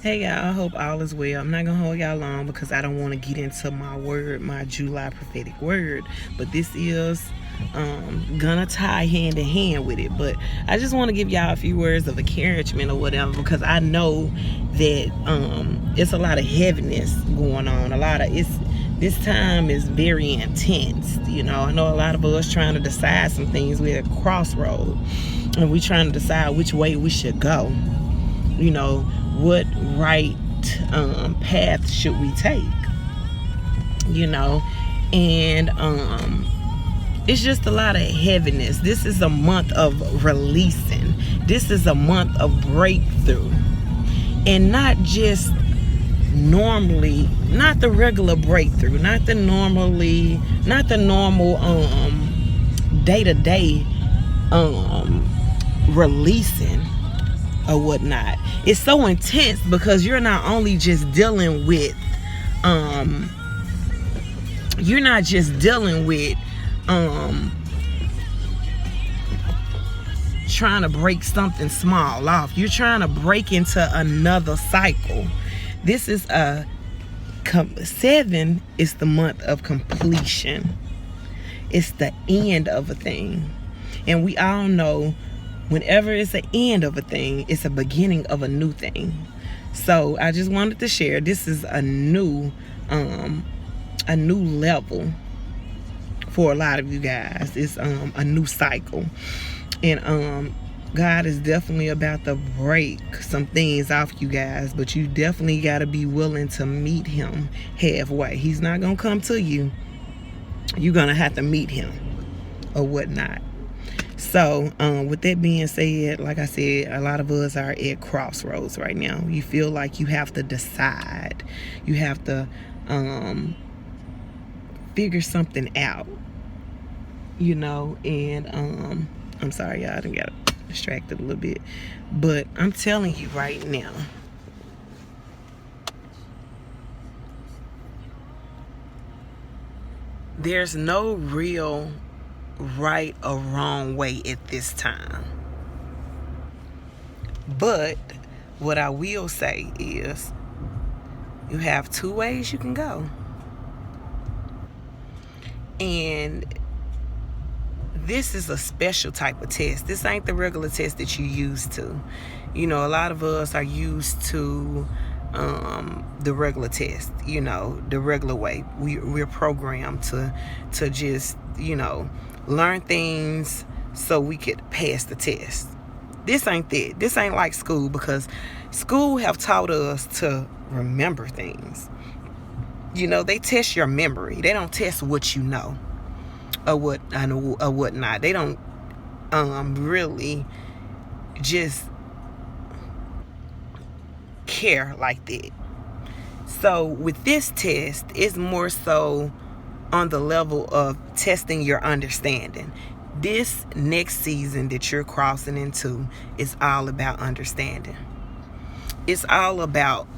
Hey y'all, I hope all is well. I'm not gonna hold y'all long because I don't want to get into my July prophetic word, but this is gonna tie hand in hand with it. But I just want to give y'all a few words of encouragement or whatever, because I know that it's a lot of heaviness going on. This time is very intense. I know a lot of us trying to decide some things. We're at a crossroad, and we trying to decide which way we should go. What right path should we take? you know and it's just a lot of heaviness. This is a month of releasing. This is a month of breakthrough, and not just normally, not the regular breakthrough, not the normal day-to-day releasing or whatnot. It's so intense because you're not only just dealing with you're not just dealing with trying to break something small off. You're trying to break into another cycle. This is 7 is the month of completion. It's the end of a thing. And we all know whenever it's the end of a thing, it's a beginning of a new thing. So I just wanted to share, this is a new level for a lot of you guys. It's a new cycle. And God is definitely about to break some things off you guys, but you definitely got to be willing to meet him halfway. He's not going to come to you. You're going to have to meet him or whatnot. So with that being said, like I said, a lot of us are at crossroads right now. You feel like you have to decide. You have to figure something out, and I'm sorry, y'all, I done got distracted a little bit. But I'm telling you right now, there's no real right or wrong way at this time. But what I will say is, you have 2 ways you can go. And this is a special type of test. This ain't the regular test that you used to. A lot of us are used to the regular test, the regular way. We're programmed to just, learn things so we could pass the test. This ain't that. This ain't like school, because school have taught us to remember things. They test your memory. They don't test what you know or whatnot. They don't really just care like that. So with this test, it's more so on the level of testing your understanding. This next season that you're crossing into is all about understanding. It's all about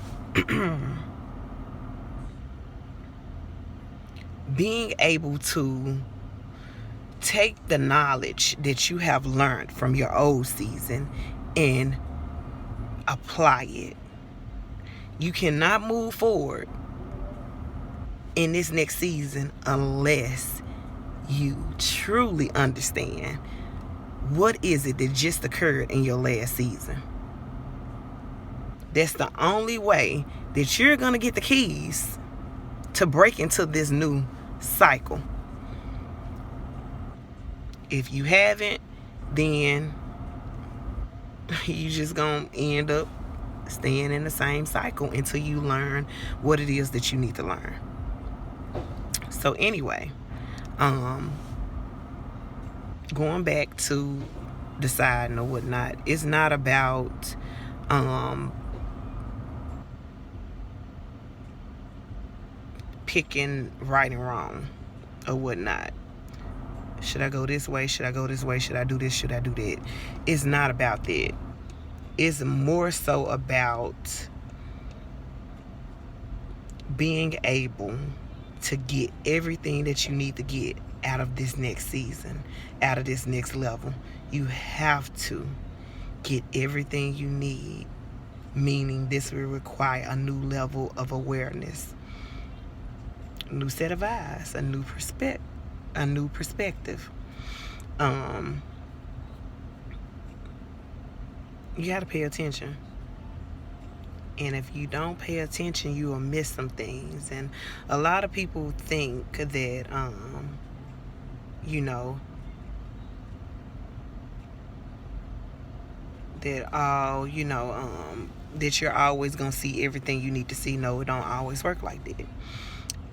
being able to take the knowledge that you have learned from your old season and apply it. You cannot move forward in this next season unless you truly understand what is it that just occurred in your last season. That's the only way that you're going to get the keys to break into this new cycle. If you haven't, then you just going to end up staying in the same cycle until you learn what it is that you need to learn. So anyway, going back to deciding or whatnot, it's not about picking right and wrong or whatnot. Should I go this way? Should I go this way? Should I do this? Should I do that? It's not about that. It's more so about being able to get everything that you need to get out of this next season, out of this next level. You have to get everything you need meaning this will require a new level of awareness, a new set of eyes, a new perspective. You got to pay attention. And if you don't pay attention, you will miss some things. And a lot of people think that, you know, that that you're always gonna see everything you need to see. No, it don't always work like that.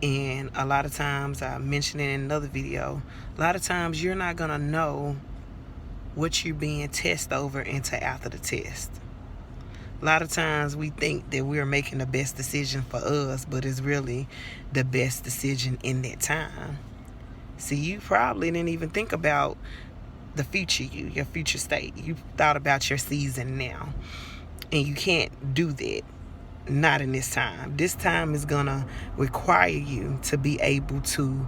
And a lot of times, I mentioned it in another video, a lot of times you're not gonna know what you're being tested over until after the test. A lot of times we think that we're making the best decision for us, but it's really the best decision in that time. See, you probably didn't even think about the future you, your future state. You thought about your season now. And you can't do that. Not in this time. This time is going to require you to be able to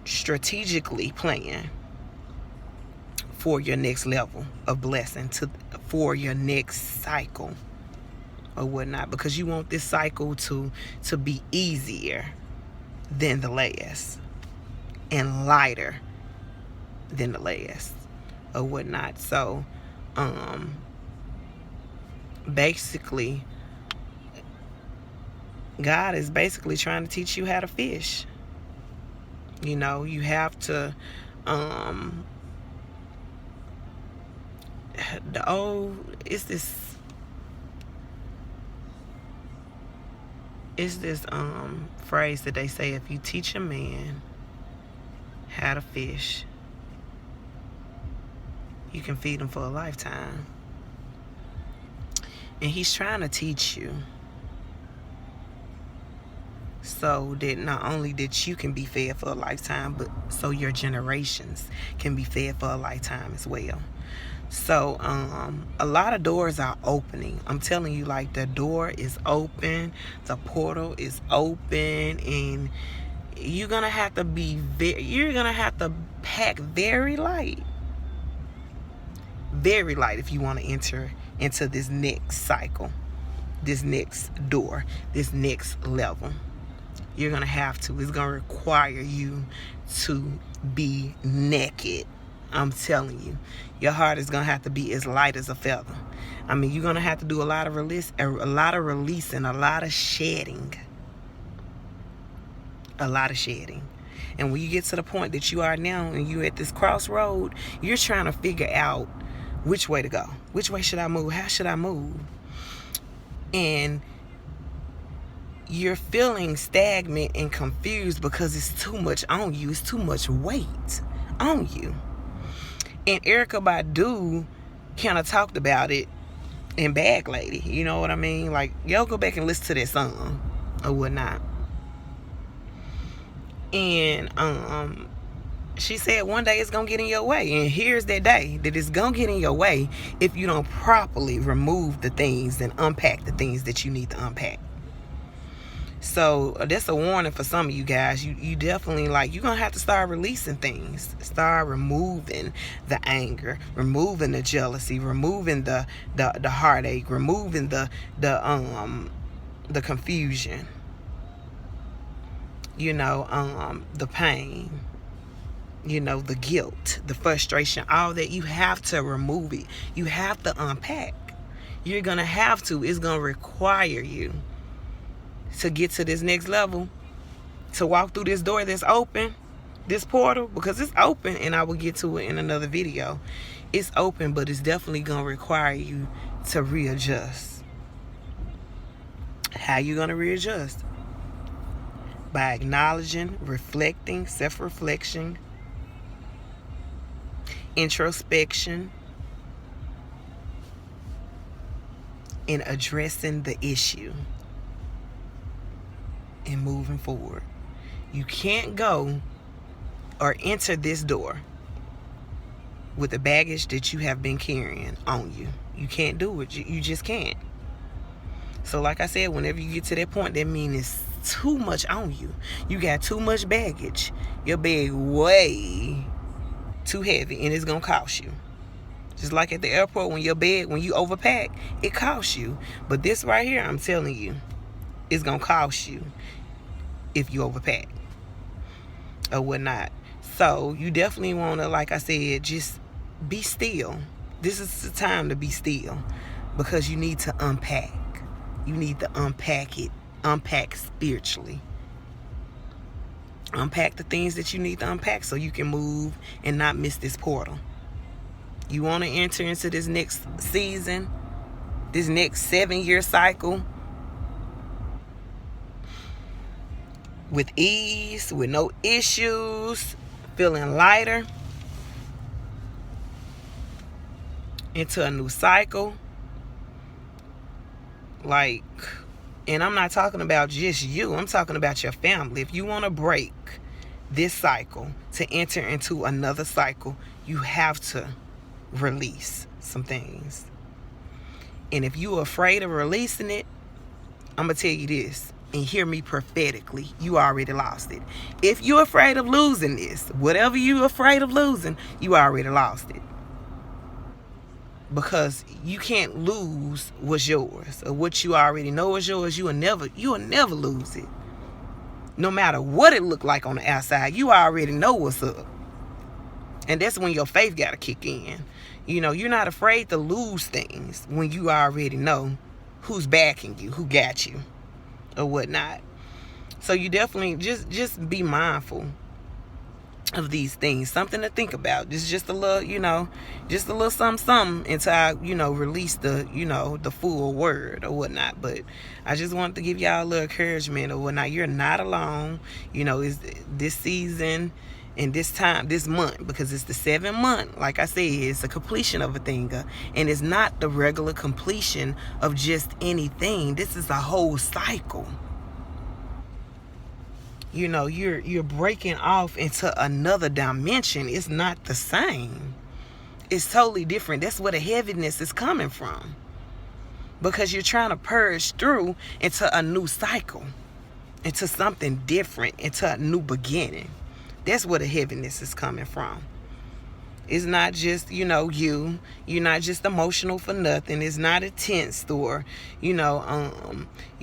strategically plan for your next level of blessing, for your next cycle or whatnot, because you want this cycle to be easier than the last and lighter than the last or whatnot. So basically, God is basically trying to teach you how to fish. You know, you have to it's this phrase that they say, if you teach a man how to fish, you can feed him for a lifetime. And he's trying to teach you so that not only that you can be fed for a lifetime, but so your generations can be fed for a lifetime as well. So a lot of doors are opening. I'm telling you, like, the door is open, the portal is open, and you're gonna have to pack very light if you want to enter into this next cycle, this next door, this next level. You're gonna have to. It's gonna require you to be naked. I'm telling you, your heart is gonna have to be as light as a feather. I mean, you're gonna have to do a lot of releasing, a lot of shedding, And when you get to the point that you are now, and you're at this crossroad, you're trying to figure out which way to go. Which way should I move? How should I move? And you're feeling stagnant and confused because it's too much on you. It's too much weight on you. And Erykah Badu kind of talked about it in Bag Lady. You know what I mean? Like, y'all go back and listen to that song or whatnot. And she said one day it's going to get in your way. And here's that day that it's going to get in your way if you don't properly remove the things and unpack the things that you need to unpack. So that's a warning for some of you guys. You definitely, like, you're going to have to start releasing things. Start removing the anger, removing the jealousy, removing the heartache, removing the confusion. You know, the pain. You know, the guilt, the frustration, all that. You have to remove it. You have to unpack. You're going to have to. It's going to require you to get to this next level, to walk through this door that's open, this portal, because it's open, and I will get to it in another video. It's open, but it's definitely going to require you to readjust. How you going to readjust? By acknowledging, reflecting, self-reflection, introspection, and addressing the issue and moving forward. You can't go or enter this door with the baggage that you have been carrying on you. You can't do it. You just can't. So like I said, whenever you get to that point, that means it's too much on you. You got too much baggage. Your bag way too heavy, and it's going to cost you. Just like at the airport, when you overpack, it costs you. But this right here, I'm telling you, it's going to cost you if you overpack or whatnot. So you definitely want to, like I said, just be still. This is the time to be still, because you need to unpack. You need to unpack it. Unpack spiritually. Unpack the things that you need to unpack so you can move and not miss this portal. You want to enter into this next season, this next 7-year cycle, with ease, with no issues, feeling lighter, into a new cycle. Like, and I'm not talking about just you, I'm talking about your family. If you want to break this cycle to enter into another cycle, you have to release some things. And if you're afraid of releasing it, I'm going to tell you this, and hear me prophetically, you already lost it. If you're afraid of losing this, whatever you're afraid of losing, you already lost it. Because you can't lose what's yours, or what you already know is yours. You will never lose it. No matter what it look like on the outside, you already know what's up. And that's when your faith got to kick in. You know, you're not afraid to lose things when you already know who's backing you, who got you, or whatnot. So you definitely just be mindful of these things. Something to think about. This is just a little, just a little something until I, release the, the full word or whatnot. But I just wanted to give y'all a little encouragement or whatnot. You're not alone. Is this season and this time, this month, because it's the 7th month. Like I said, it's a completion of a thing, and it's not the regular completion of just anything. This is a whole cycle. You're breaking off into another dimension. It's not the same. It's totally different. That's where the heaviness is coming from. Because you're trying to purge through into a new cycle, into something different, into a new beginning. That's where the heaviness is coming from. It's not just, you're not just emotional for nothing. It's not a tent store. You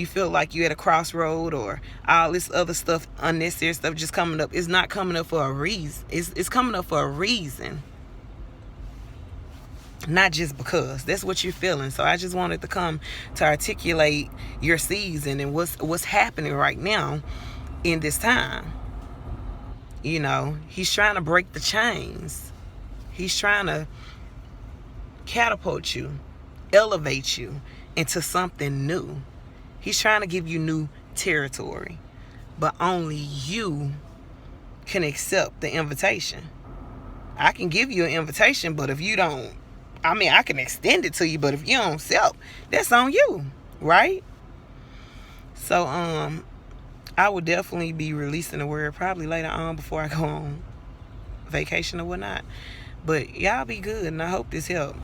feel like you're at a crossroad, or all this other stuff, unnecessary stuff just coming up. It's not coming up for a reason. It's coming up for a reason. Not just because. That's what you're feeling. So I just wanted to come to articulate your season and what's happening right now in this time. He's trying to break the chains. He's trying to catapult you, elevate you into something new. He's trying to give you new territory. But only you can accept the invitation. I can give you an invitation, but if you don't, I can extend it to you, but if you don't accept, that's on you, right? So, I will definitely be releasing the word probably later on before I go on vacation or whatnot. But y'all be good, and I hope this helped.